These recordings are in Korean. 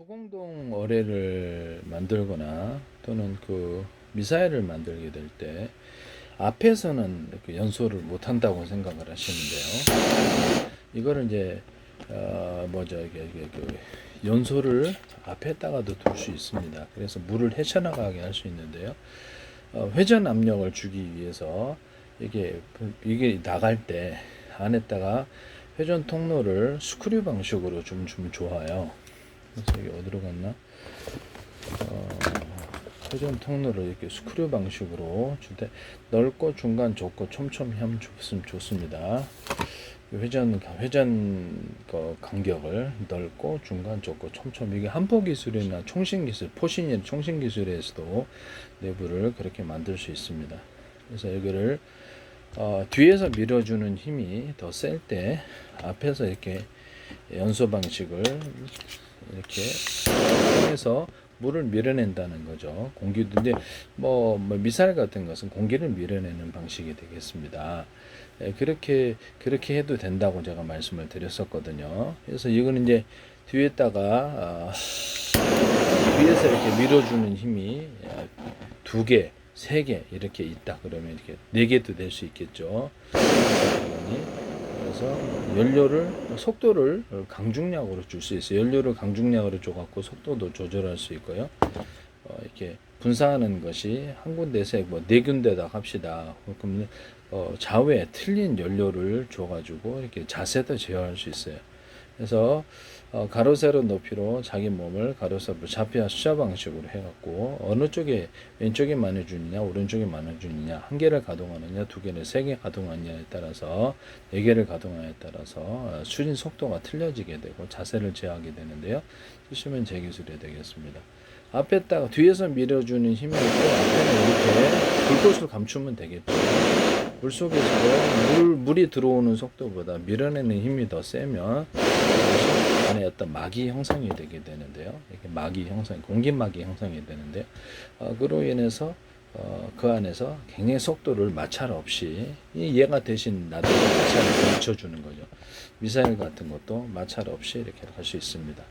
초공동 어뢰를 만들거나 또는 그 미사일을 만들게 될 때 앞에서는 그 연소를 못 한다고 생각을 하시는데요. 이거를 이제 뭐죠 이게 그 연소를 앞에다가도 둘 수 있습니다. 그래서 물을 헤쳐나가게 할 수 있는데요. 회전 압력을 주기 위해서 이게 나갈 때 안에다가 회전 통로를 스크류 방식으로 좀 주면 좋아요. 그래서 이게 어디로 갔나? 회전 통로를 이렇게 스크류 방식으로 줄때 넓고 중간 좁고 촘촘히 줬으면 좋습니다. 회전 간격을 넓고 중간 좁고 촘촘히 이게 한포 기술이나 총신 기술, 포신이 총신 기술에서도 내부를 그렇게 만들 수 있습니다. 그래서 여기를 뒤에서 밀어주는 힘이 더 셀 때 앞에서 이렇게 연소 방식을 이렇게 해서 물을 밀어낸다는 거죠. 공기도 이제 뭐 미사일 같은 것은 공기를 밀어내는 방식이 되겠습니다. 그렇게 해도 된다고 제가 말씀을 드렸었거든요. 그래서 이거는 이제 뒤에다가 위에서 이렇게 밀어주는 힘이 두 개, 세 개 이렇게 있다 그러면 이렇게 네 개도 될 수 있겠죠. 그래서 연료를 속도를 강중량으로 줄 수 있어요. 연료를 강중량으로 줘갖고 속도도 조절할 수 있고요. 이렇게 분사하는 것이 한 군데서 뭐 네 군데다 합시다. 그러면 좌우에 틀린 연료를 줘가지고 이렇게 자세도 제어할 수 있어요. 그래서 가로 세로 높이로 자기 몸을 가로 세로 좌표와 숫자 방식으로 해갖고 어느 쪽에 왼쪽에 많이 주느냐 오른쪽에 많이 주느냐 한 개를 가동하느냐 두 개를 세 개 가동하느냐에 따라서 네 개를 가동하느냐에 따라서 추진 속도가 틀려지게 되고 자세를 제어하게 되는데요. 쓰시면 제 기술이 되겠습니다. 앞에다가 뒤에서 밀어주는 힘이 있고 앞에는 이렇게 불꽃을 감추면 되겠죠. 물속에서 물이 들어오는 속도보다 밀어내는 힘이 더 세면 안에 어떤 막이 형성이 되게 되는데요. 이렇게 막이 형성, 공기막이 형성이 되는데요. 그로 인해서 그 안에서 굉장히 속도를 마찰 없이 얘가 대신 나도 마찰을 맞춰주는 거죠. 미사일 같은 것도 마찰 없이 이렇게 할 수 있습니다.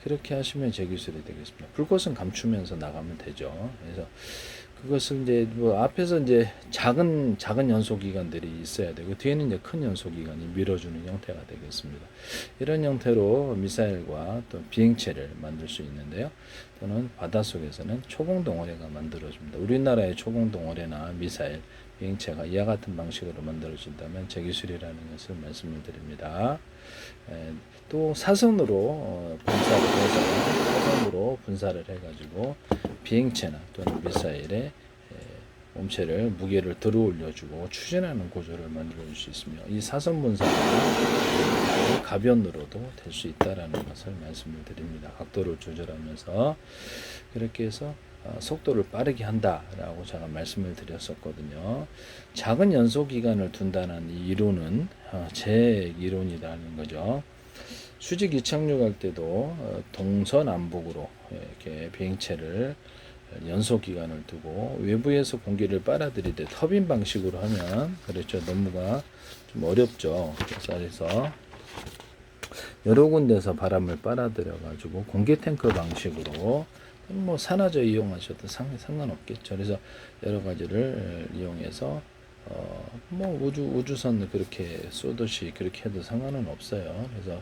그렇게 하시면 제 기술이 되겠습니다. 불꽃은 감추면서 나가면 되죠. 그래서 그것을 이제 뭐 앞에서 이제 작은 연소 기관들이 있어야 되고 뒤에는 이제 큰 연소 기관이 밀어주는 형태가 되겠습니다. 이런 형태로 미사일과 또 비행체를 만들 수 있는데요. 또는 바닷속에서는 초공동어뢰가 만들어집니다. 우리나라의 초공동어뢰나 미사일, 비행체가 이와 같은 방식으로 만들어진다면 제 기술이라는 것을 말씀을 드립니다. 또 사선으로 분사를 해서 사선으로 분사를 해가지고 비행체나 또는 미사일에 몸체를 무게를 들어 올려주고 추진하는 구조를 만들어 줄 수 있으며 이 사선 분사는 가변으로도 될 수 있다라는 것을 말씀을 드립니다. 각도를 조절하면서 그렇게 해서 속도를 빠르게 한다라고 제가 말씀을 드렸었거든요. 작은 연소 기간을 둔다는 이 이론은 제 이론이라는 거죠. 수직 이착륙할 때도 동서남북으로 이렇게 비행체를 연소 기간을 두고 외부에서 공기를 빨아들일 때 터빈 방식으로 하면 그렇죠. 너무가 좀 어렵죠. 그래서 여러 군데서 바람을 빨아들여 가지고 공기 탱크 방식으로 뭐 산화제 이용하셔도 상관없겠죠. 그래서 여러 가지를 이용해서 뭐 우주선 그렇게 쏘듯이 그렇게 해도 상관은 없어요. 그래서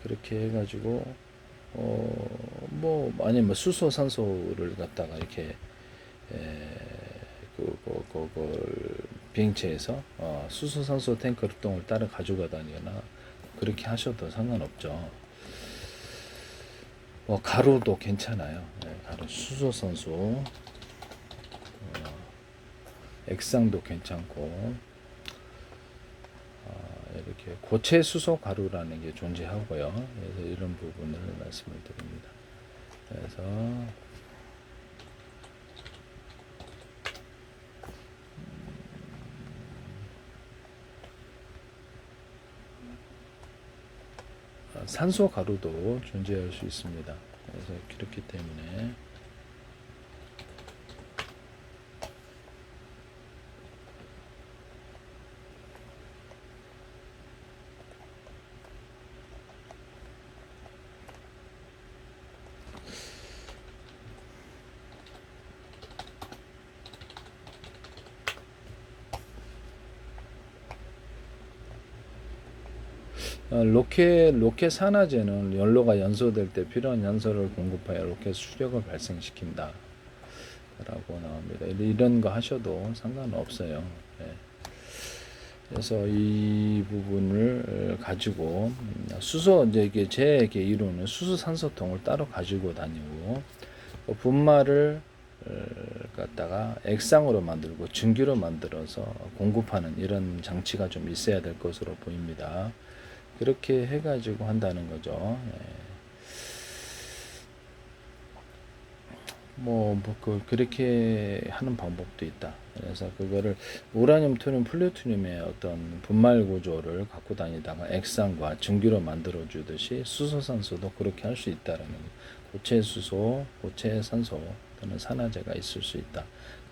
그렇게 해가지고 뭐 아니면 수소 산소를 갖다가 이렇게 비행체에서 수소 산소 탱크를 따라 가지고 다니거나 그렇게 하셔도 상관없죠. 가루도 괜찮아요. 가루 수소 산소 액상도 괜찮고 이렇게 고체 수소 가루라는 게 존재하고요. 그래서 이런 부분을 말씀을 드립니다. 그래서 산소 가루도 존재할 수 있습니다. 그래서 그렇기 때문에 로켓 산화제는 연료가 연소될 때 필요한 연소를 공급하여 로켓 수력을 발생시킨다 라고 나옵니다. 이런 거 하셔도 상관없어요. 예. 그래서 이 부분을 가지고 수소 이제 이게 제 이론은 수소 산소통을 따로 가지고 다니고 분말을 갖다가 액상으로 만들고 증기로 만들어서 공급하는 이런 장치가 좀 있어야 될 것으로 보입니다. 그렇게 해가지고 한다는 거죠. 예. 그렇게 하는 방법도 있다. 그래서 그거를 우라늄, 토륨, 플루토늄의 어떤 분말 구조를 갖고 다니다가 액상과 증기로 만들어 주듯이 수소산소도 그렇게 할 수 있다라는 거예요. 고체 수소, 고체 산소 또는 산화제가 있을 수 있다.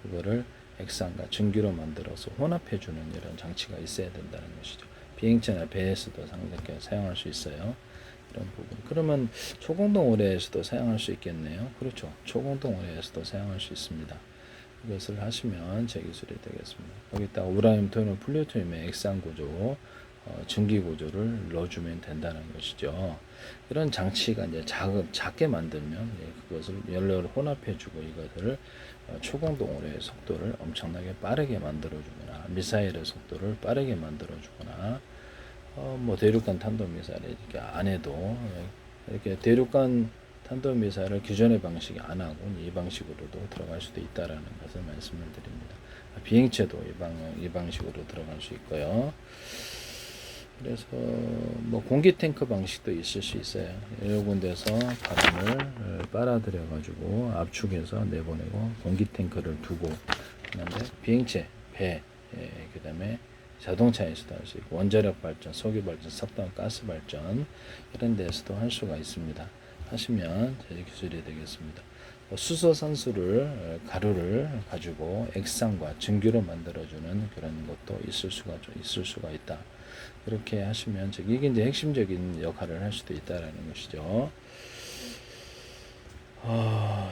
그거를 액상과 증기로 만들어서 혼합해 주는 이런 장치가 있어야 된다는 것이죠. 비행체나 배에서도 상당히 사용할 수 있어요. 이런 부분. 그러면 초공동 오래에서도 사용할 수 있겠네요. 그렇죠. 초공동 오래에서도 사용할 수 있습니다. 이것을 하시면 제 기술이 되겠습니다. 여기다가 우라늄, 토륨, 플루토늄의 액상 구조, 증기 구조를 넣어주면 된다는 것이죠. 이런 장치가 이제 작게 만들면 그것을 연료를 혼합해주고 이것을 초공동 오래의 속도를 엄청나게 빠르게 만들어주거나 미사일의 속도를 빠르게 만들어주거나 대륙간 탄도미사일 이렇게 안 해도 이렇게 대륙간 탄도미사일을 기존의 방식이 안 하고 이 방식으로도 들어갈 수도 있다라는 것을 말씀을 드립니다. 비행체도 이 방식으로 들어갈 수 있고요. 그래서 공기 탱크 방식도 있을 수 있어요. 여러 군데서 바람을 빨아들여 가지고 압축해서 내보내고 공기 탱크를 두고 하는데 비행체, 배, 그다음에 자동차에서도 할 수 있고 원자력 발전, 석유 발전, 석탄 가스 발전 이런 데서도 할 수가 있습니다. 하시면 제 기술이 되겠습니다. 수소 산소를 가루를 가지고 액상과 증기로 만들어주는 그런 것도 있을 수가 있다. 그렇게 하시면 이게 이제 핵심적인 역할을 할 수도 있다라는 것이죠.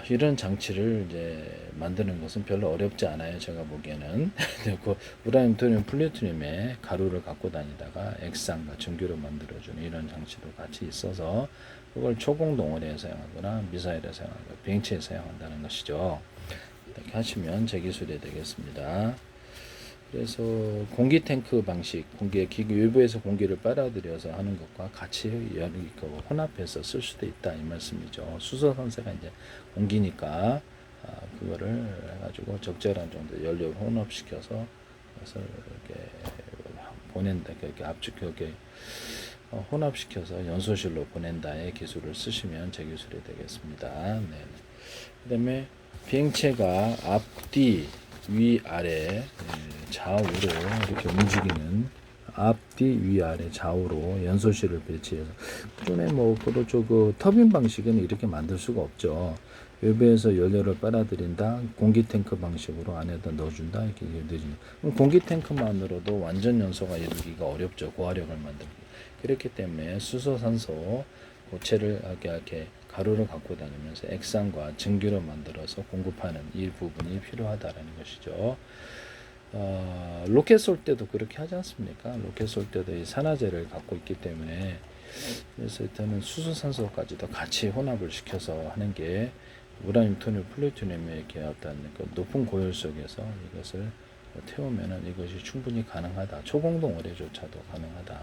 이런 장치를 이제 만드는 것은 별로 어렵지 않아요. 제가 보기에는. 그 우라늄, 토륨, 플루토늄의 가루를 갖고 다니다가 액상과 증기로 만들어주는 이런 장치도 같이 있어서 그걸 초공동원에 사용하거나 미사일에 사용하거나 비행체에 사용한다는 것이죠. 이렇게 하시면 제 기술이 되겠습니다. 그래서 공기 탱크 방식, 외부에서 공기를 빨아들여서 하는 것과 같이 혼합해서 쓸 수도 있다 이 말씀이죠. 수소 산소가 이제 공기니까 그거를 해가지고 적절한 정도 연료를 혼합시켜서 그것을 이렇게 보낸다, 이렇게 압축하게 혼합시켜서 연소실로 보낸다의 기술을 쓰시면 제 기술이 되겠습니다. 네. 그다음에 비행체가 앞뒤 위아래 좌우로 이렇게 움직이는 앞뒤 위아래 좌우로 연소실을 배치해서 기존에 그렇죠. 그 터빈 방식은 이렇게 만들 수가 없죠. 외부에서 연료를 빨아들인다 공기 탱크 방식으로 안에다 넣어준다 이렇게 되죠. 그럼 공기 탱크만으로도 완전 연소가 이루기가 어렵죠. 고화력을 만들기. 그렇기 때문에 수소 산소 고체를 이렇게 가루를 갖고 다니면서 액상과 증기로 만들어서 공급하는 이 부분이 필요하다라는 것이죠. 로켓 쏠 때도 그렇게 하지 않습니까? 로켓 쏠 때도 이 산화제를 갖고 있기 때문에 그래서 일단은 수소산소까지도 같이 혼합을 시켜서 하는 게 우라늄, 토륨, 플루토늄의 이렇게 어떤 그 높은 고열 속에서 이것을 태우면은 이것이 충분히 가능하다. 초공동 어뢰조차도 가능하다.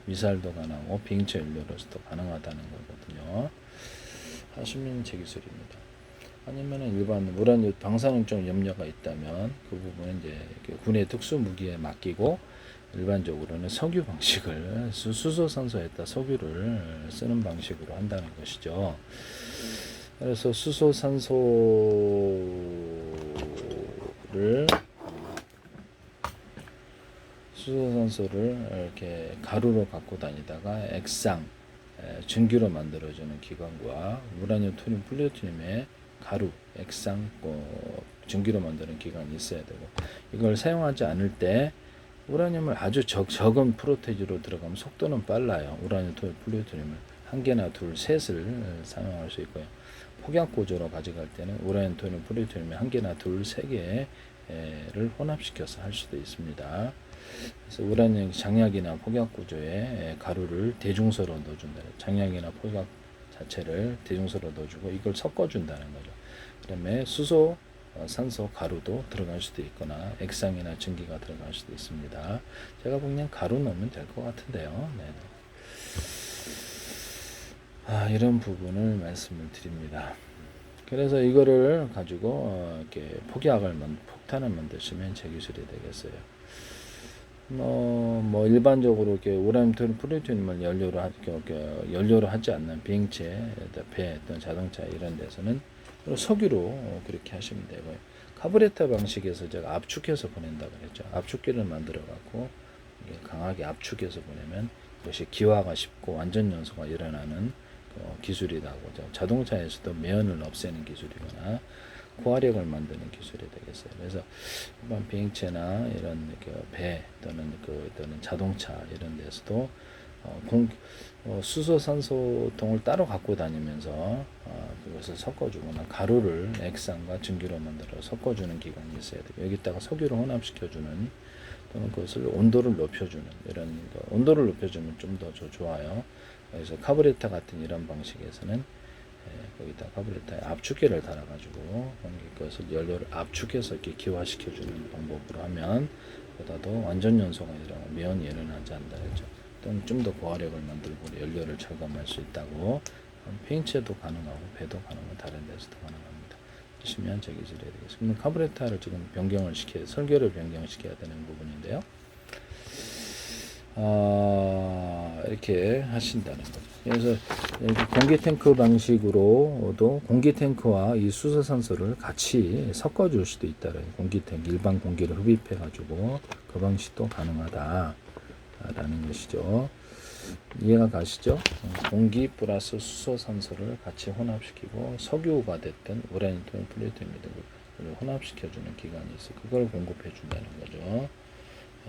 미사일도 가능하고 비행체 연료로서도 가능하다는 거거든요. 하시면 제 기술입니다. 아니면은 일반 우라늄 방사능적 염려가 있다면 그 부분은 이제 군의 특수 무기에 맡기고 일반적으로는 석유 방식을 수소산소에다 석유를 쓰는 방식으로 한다는 것이죠. 그래서 수소산소를 이렇게 가루로 갖고 다니다가 액상, 증기로 만들어주는 기관과 우라늄, 토륨, 플루토늄의 가루, 액상, 증기로 만드는 기관이 있어야 되고 이걸 사용하지 않을 때 우라늄을 아주 적은 프로테이지로 들어가면 속도는 빨라요. 우라늄, 토륨, 플루토늄을 한 개나 둘, 셋을 사용할 수 있고요. 폭약 구조로 가져갈 때는 우라늄, 토륨, 플루토늄의 한 개나 둘, 세 개를 혼합시켜서 할 수도 있습니다. 그래서 우라늄 장약이나 폭약 구조에 가루를 대중소로 넣어준다. 장약이나 폭약 자체를 대중소로 넣어주고 이걸 섞어준다는 거죠. 그다음에 수소, 산소, 가루도 들어갈 수도 있거나 액상이나 증기가 들어갈 수도 있습니다. 제가 그냥 가루 넣으면 될 것 같은데요. 네. 이런 부분을 말씀을 드립니다. 그래서 이거를 가지고 이렇게 폭탄을 만드시면 제 기술이 되겠어요. 뭐 일반적으로 이렇게 우라늄 플루토늄을 연료로 하지 않는 비행체, 배, 또는 자동차 이런 데서는 석유로 그렇게 하시면 되고요. 카브레타 방식에서 제가 압축해서 보낸다 그랬죠. 압축기를 만들어 갖고 강하게 압축해서 보내면 이것이 기화가 쉽고 완전 연소가 일어나는 기술이라고 하죠. 자동차에서도 매연을 없애는 기술이거나 고화력을 만드는 기술이 되겠어요. 그래서 일반 비행체나 이런 배 또는 또는 자동차 이런 데서도 수소, 산소통을 따로 갖고 다니면서 그것을 섞어주거나 가루를 액상과 증기로 만들어 섞어주는 기관이 있어야 돼요. 여기다가 석유를 혼합시켜주는 또는 그것을 온도를 높여주는 이런 온도를 높여주면 좀 더 좋아요. 그래서 카브레타 같은 이런 방식에서는 거기다 카브레타에 압축기를 달아가지고 그것을 연료를 압축해서 이렇게 기화시켜주는 방법으로 하면 보다도 완전 연소가 아니라 매연이 일어나지 않는다 했죠. 또는 좀 더 고화력을 만들고 연료를 절감할 수 있다고 페인체도 가능하고 배도 가능하고 다른 데서도 가능합니다. 하시면 제 기술이 되겠습니다. 카브레타를 지금 설계를 변경시켜야 되는 부분인데요. 이렇게 하신다는 거죠. 그래서 공기 탱크 방식으로도 공기 탱크와 이 수소산소를 같이 섞어 줄 수도 있다는 공기 탱크 일반 공기를 흡입해 가지고 그 방식도 가능하다라는 것이죠. 이해가 가시죠? 공기 플러스 수소산소를 같이 혼합시키고 석유가 됐든 우라늄 또는 플루토늄이든 혼합시켜주는 기관이 있어 그걸 공급해 준다는 거죠.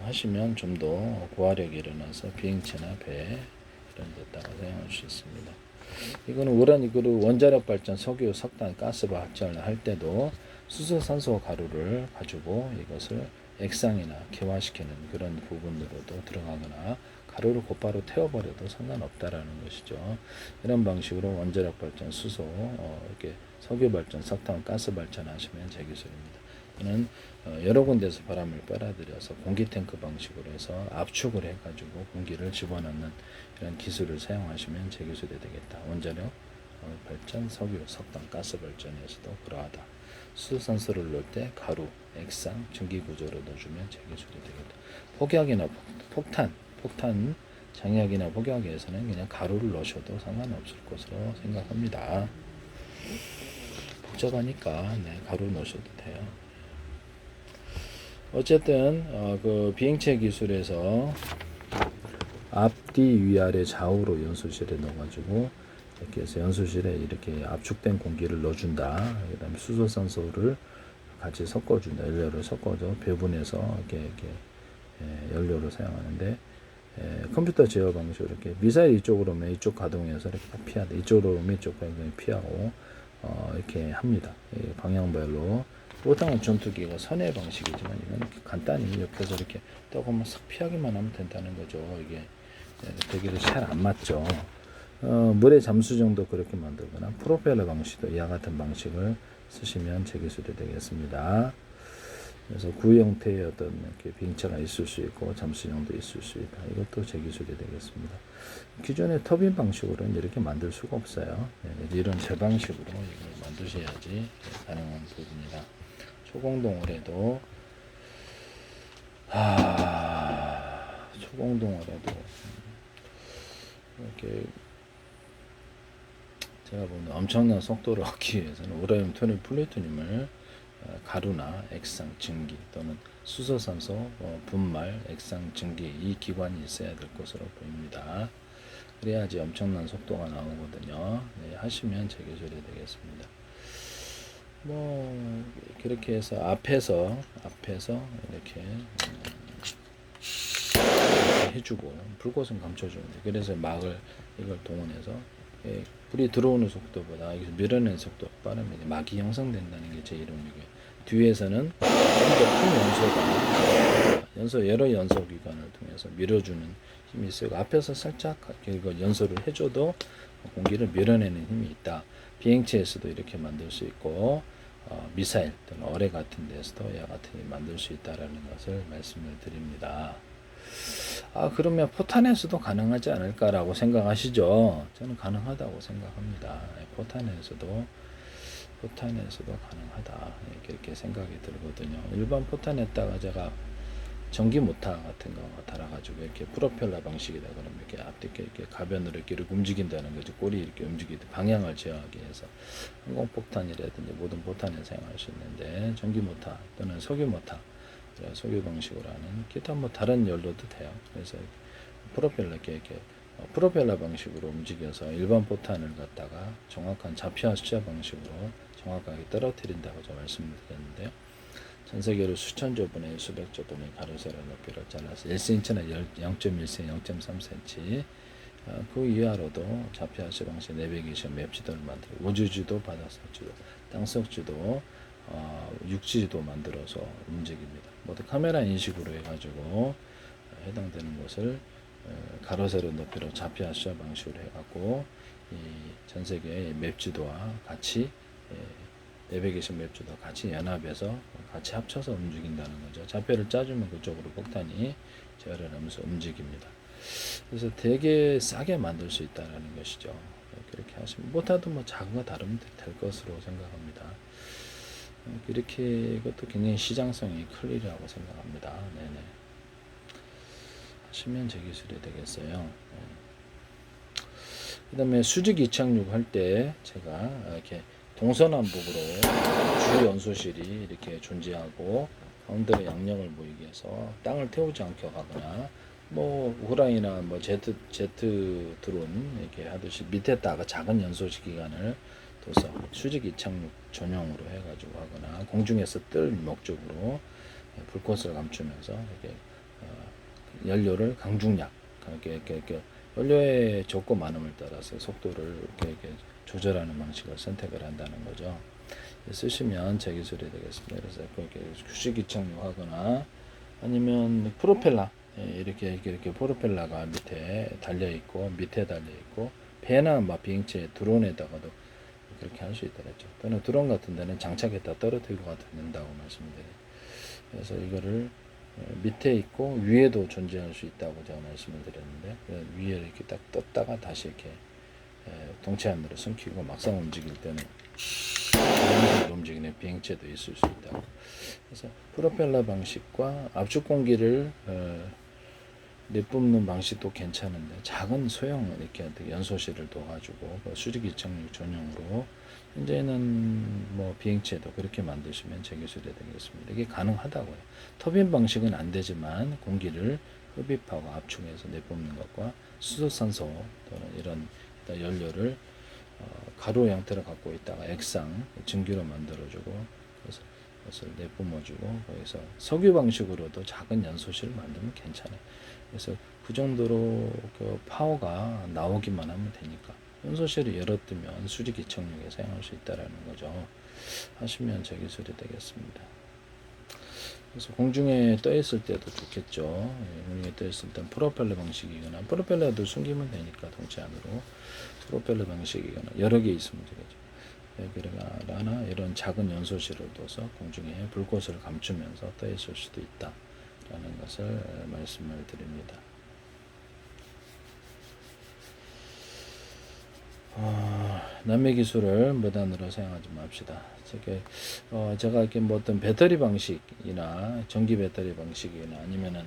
하시면 좀 더 고화력이 일어나서 비행체나 배 이런 데다가 사용할 수 있습니다. 이거는 원자력 발전, 석유, 석탄, 가스 발전을 할 때도 수소, 산소 가루를 가지고 이것을 액상이나 기화시키는 그런 부분으로도 들어가거나 가루를 곧바로 태워버려도 상관없다라는 것이죠. 이런 방식으로 원자력 발전, 수소, 이렇게 석유 발전, 석탄, 가스 발전하시면 제 기술입니다. 또는 여러 군데서 바람을 빨아들여서 공기 탱크 방식으로 해서 압축을 해가지고 공기를 집어넣는 이런 기술을 사용하시면 제 기술이 되겠다. 원자력 발전, 석유, 석탄, 가스 발전에서도 그러하다. 수소산소를 넣을 때 가루, 액상, 증기 구조로 넣어주면 제 기술이 되겠다. 폭약이나 폭탄 장약이나 폭약에서는 그냥 가루를 넣으셔도 상관없을 것으로 생각합니다. 복잡하니까 가루 넣으셔도 돼요. 어쨌든 그 비행체 기술에서 앞뒤 위아래 좌우로 연소실에 넣어가지고 이렇게 해서 연소실에 이렇게 압축된 공기를 넣어준다. 그다음에 수소산소를 같이 섞어준다. 연료를 섞어줘 배분해서 이렇게 연료를 사용하는데 컴퓨터 제어 방식으로 이렇게 미사일 이쪽으로 오면 이쪽 가동해서 이렇게 피하다. 이쪽으로 오면 이쪽 가동 피하고 이렇게 합니다. 방향별로. 보통은 전투기가 선의 방식이지만 이건 간단히 옆에서 이렇게 떠가면 싹 피하기만 하면 된다는 거죠. 이게 되게 잘 안 맞죠. 물의 잠수 정도 그렇게 만들거나 프로펠러 방식도 이와 같은 방식을 쓰시면 제 기술이 되겠습니다. 그래서 구 형태의 어떤 이렇게 비행체가 있을 수 있고 잠수정도 있을 수 있다. 이것도 제 기술이 되겠습니다. 기존의 터빈 방식으로는 이렇게 만들 수가 없어요. 이런 제 방식으로 이걸 만드셔야지 가능한 부분이다. 초공동을 해도 이렇게 제가 보는 엄청난 속도를 얻기 위해서는 우라늄, 토륨, 플루토늄을 가루나 액상, 증기 또는 수소산소, 분말, 액상, 증기 이 기관이 있어야 될 것으로 보입니다. 그래야지 엄청난 속도가 나오거든요. 하시면 제 기술이 되겠습니다. 그렇게 해서 앞에서 이렇게 해주고 불꽃은 감춰주는데 그래서 이걸 동원해서 불이 들어오는 속도보다 여기서 밀어내는 속도가 빠르면 막이 형성된다는 게 제 이론이고요. 뒤에서는 좀 더 큰 연소가 여러 연소 기관을 통해서 밀어주는 힘이 있어요. 앞에서 살짝 이거 연소를 해줘도 공기를 밀어내는 힘이 있다. 비행체에서도 이렇게 만들 수 있고 미사일 또는 어뢰 같은 데서도 이와 같은 힘을 만들 수 있다라는 것을 말씀을 드립니다. 그러면 포탄에서도 가능하지 않을까라고 생각하시죠? 저는 가능하다고 생각합니다. 포탄에서도 가능하다 이렇게 생각이 들거든요. 일반 포탄에다가 제가 전기 모터 같은 거 달아가지고 이렇게 프로펠러 방식이다 그러면 이렇게 앞뒤 이렇게 가변으로 이렇게 움직인다는 거죠. 꼬리 이렇게 움직이듯 방향을 제어하기 위해서 항공폭탄이라든지 모든 포탄에 사용할 수 있는데 전기 모터 또는 석유 모터 석유 방식으로 하는 기타 뭐 다른 연료도 돼요. 그래서 프로펠러 이렇게 프로펠러 방식으로 움직여서 일반 포탄을 갖다가 정확한 좌표와 숫자 방식으로 정확하게 떨어뜨린다고 제가 말씀드렸는데요. 전 세계로 수천 조분의 수백 조분의 가로세로 높이를 잘라서 1cm나 0.1cm, 0.3cm 그 이하로도 좌표와 숫자 방식 420 맵지도를 만들고 우주지도, 바닷속지도, 땅속지도, 육지지도 만들어서 움직입니다. 모두 카메라 인식으로 해가지고 해당되는 곳을 가로세로 높이로 좌표와 숫자 방식으로 해갖고 전 세계의 맵지도와 같이 420 맵지도 같이 연합해서 같이 합쳐서 움직인다는 거죠. 좌표를 짜주면 그쪽으로 폭탄이 제어를 하면서 움직입니다. 그래서 되게 싸게 만들 수 있다는 것이죠. 그렇게 하시면 못하도 뭐 작은 거 다루면 될 것으로 생각합니다. 이렇게 이것도 굉장히 시장성이 클 일이라고 생각합니다. 네네. 하시면 제 기술이 되겠어요. 그 다음에 수직 이착륙 할 때 제가 이렇게 동서남북으로 주 연소실이 이렇게 존재하고 가운데로 양력을 모이게 해서 땅을 태우지 않게 하거나 뭐 우크라이나 뭐 제트 드론 이렇게 하듯이 밑에다가 작은 연소식 기관을 둬서 수직 이착륙 전용으로 해가지고 하거나 공중에서 뜰 목적으로 불꽃을 감추면서 이렇게 연료를 강중량 이렇게 연료의 적고 많음을 따라서 속도를 이렇게 조절하는 방식을 선택을 한다는 거죠. 쓰시면 제 기술이 되겠습니다. 그래서 이렇게 수직 이착륙하거나 아니면 프로펠러 이렇게 프로펠러가 밑에 달려 있고 배나 비행체 드론에다가도 그렇게 할 수 있더랬죠. 또는 드론 같은 데는 장착했다 떨어뜨리고 가도 된다고 말씀드려요. 그래서 이거를 밑에 있고 위에도 존재할 수 있다고 제가 말씀을 드렸는데 위에 이렇게 딱 떴다가 다시 이렇게 동체 안으로 숨기고 막상 움직일 때는 움직이는 비행체도 있을 수 있다고. 그래서 프로펠러 방식과 압축 공기를 내뿜는 방식도 괜찮은데 작은 소형 이렇게 연소실을 둬가지고 수직 이착륙 전용으로 현재는 뭐 비행체도 그렇게 만드시면 제 기술이 되겠습니다. 이게 가능하다고요. 터빈 방식은 안 되지만 공기를 흡입하고 압축해서 내뿜는 것과 수소산소 또는 이런 연료를 가루 형태를 갖고 있다가 액상 증기로 만들어주고 그것을 내뿜어주고 거기서 석유 방식으로도 작은 연소실을 만들면 괜찮아요. 그래서 그 정도로 그 파워가 나오기만 하면 되니까 연소실을 열어두면 수직 이착륙에 사용할 수 있다라는 거죠. 하시면 제 기술이 되겠습니다. 그래서 공중에 떠 있을 때도 좋겠죠. 공중에 떠 있을 땐 프로펠러 방식이거나 프로펠러도 숨기면 되니까 동체 안으로 프로펠러 방식이거나 여러 개 있으면 되겠죠. 여기나 이런 작은 연소실을 둬서 공중에 불꽃을 감추면서 떠 있을 수도 있다라는 것을 말씀을 드립니다. 남의 기술을 무단으로 사용하지 맙시다. 제가 이렇게 뭐 어떤 배터리 방식이나 전기 배터리 방식이나 아니면은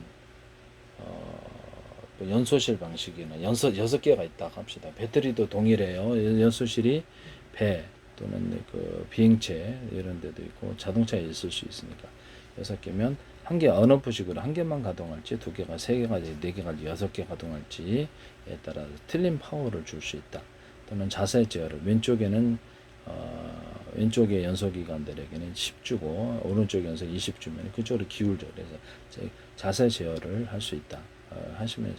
연소실 방식이나 6개가 있다 합시다. 배터리도 동일해요. 연소실이 배 또는 그 비행체 이런 데도 있고 자동차에 있을 수 있으니까 6개면 한 개 언오프식으로 한 개만 가동할지 2개가 3개가 4개가 6개 가동할지에 따라 틀린 파워를 줄 수 있다. 또는 자세 제어를 왼쪽에는 왼쪽의 연소기관들에게는 10 주고 오른쪽 연소 20 주면 그쪽으로 기울죠. 그래서 자세 제어를 할 수 있다. 하시면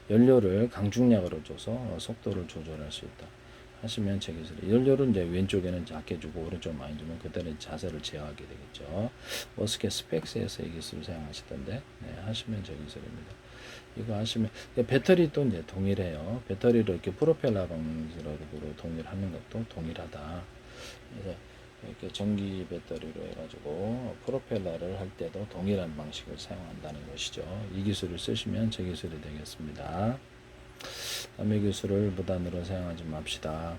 연료를 강중량으로 줘서 속도를 조절할 수 있다. 하시면 제 기술이 연료를 이제 왼쪽에는 작게 주고 오른쪽 많이 주면 그때는 자세를 제어하게 되겠죠. 머스켓 스펙스에서 이 기술을 사용하시던데 하시면 제 기술입니다. 이거 하시면 배터리도 이제 동일해요. 배터리로 이렇게 프로펠러 방식으로 동일하는 것도 동일하다. 그래서 이렇게 전기 배터리로 해가지고 프로펠러를 할 때도 동일한 방식을 사용한다는 것이죠. 이 기술을 쓰시면 제 기술이 되겠습니다. 남의 기술을 무단으로 사용하지 맙시다.